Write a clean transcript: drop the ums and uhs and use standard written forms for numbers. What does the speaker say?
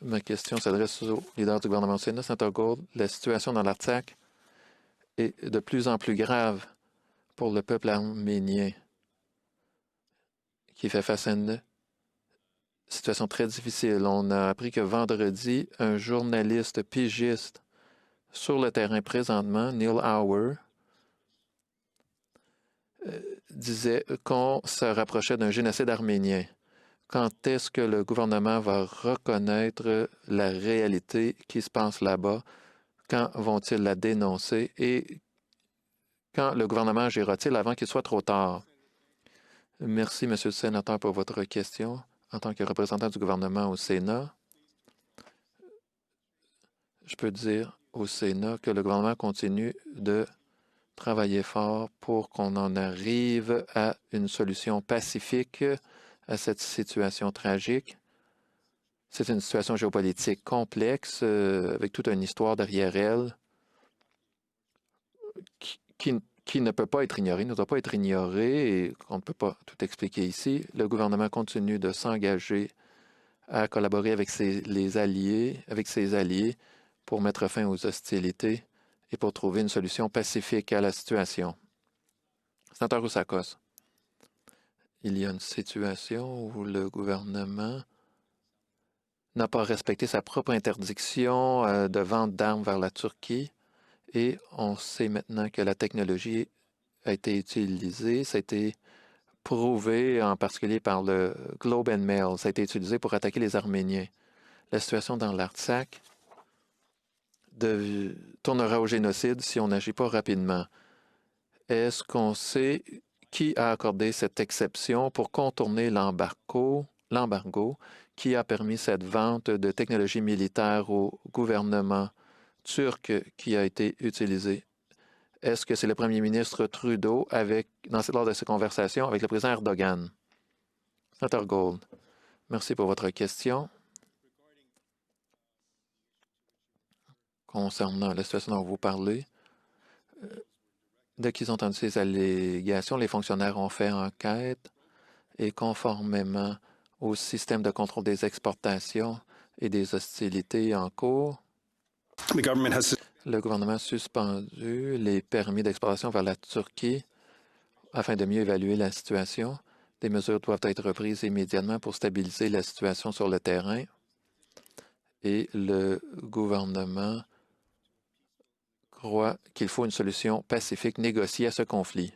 Ma question s'adresse au leader du gouvernement au Sénat, Sénateur Gould. La situation dans l'Artsakh est de plus en plus grave pour le peuple arménien qui fait face à une situation très difficile. On a appris que vendredi, un journaliste pigiste sur le terrain présentement, Neil Hour, disait qu'on se rapprochait d'un génocide arménien. Quand est-ce que le gouvernement va reconnaître la réalité qui se passe là-bas? Quand vont-ils la dénoncer? Et quand le gouvernement agira-t-il avant qu'il soit trop tard? Merci, Monsieur le Sénateur, pour votre question. En tant que représentant du gouvernement au Sénat, je peux dire au Sénat que le gouvernement continue de travailler fort pour qu'on en arrive à une solution pacifique à cette situation tragique. C'est une situation géopolitique complexe avec toute une histoire derrière elle qui ne peut pas être ignorée, ne doit pas être ignorée et qu'on ne peut pas tout expliquer ici. Le gouvernement continue de s'engager à collaborer avec ses alliés pour mettre fin aux hostilités et pour trouver une solution pacifique à la situation. Sénateur Roussakos, il y a une situation où le gouvernement n'a pas respecté sa propre interdiction de vente d'armes vers la Turquie et on sait maintenant que la technologie a été utilisée. Ça a été prouvé en particulier par le Globe and Mail. Ça a été utilisé pour attaquer les Arméniens. La situation dans l'Artsakh tournera au génocide si on n'agit pas rapidement. Est-ce qu'on sait qui a accordé cette exception pour contourner l'embargo qui a permis cette vente de technologies militaires au gouvernement turc qui a été utilisée? Est-ce que c'est le premier ministre Trudeau lors de ses conversations avec le président Erdogan? Sénateur Gould, merci pour votre question. Concernant la situation dont vous parlez, dès qu'ils ont entendu ces allégations, les fonctionnaires ont fait enquête et conformément au système de contrôle des exportations et des hostilités en cours, le gouvernement a suspendu les permis d'exportation vers la Turquie afin de mieux évaluer la situation. Des mesures doivent être prises immédiatement pour stabiliser la situation sur le terrain et le gouvernement croit qu'il faut une solution pacifique négociée à ce conflit.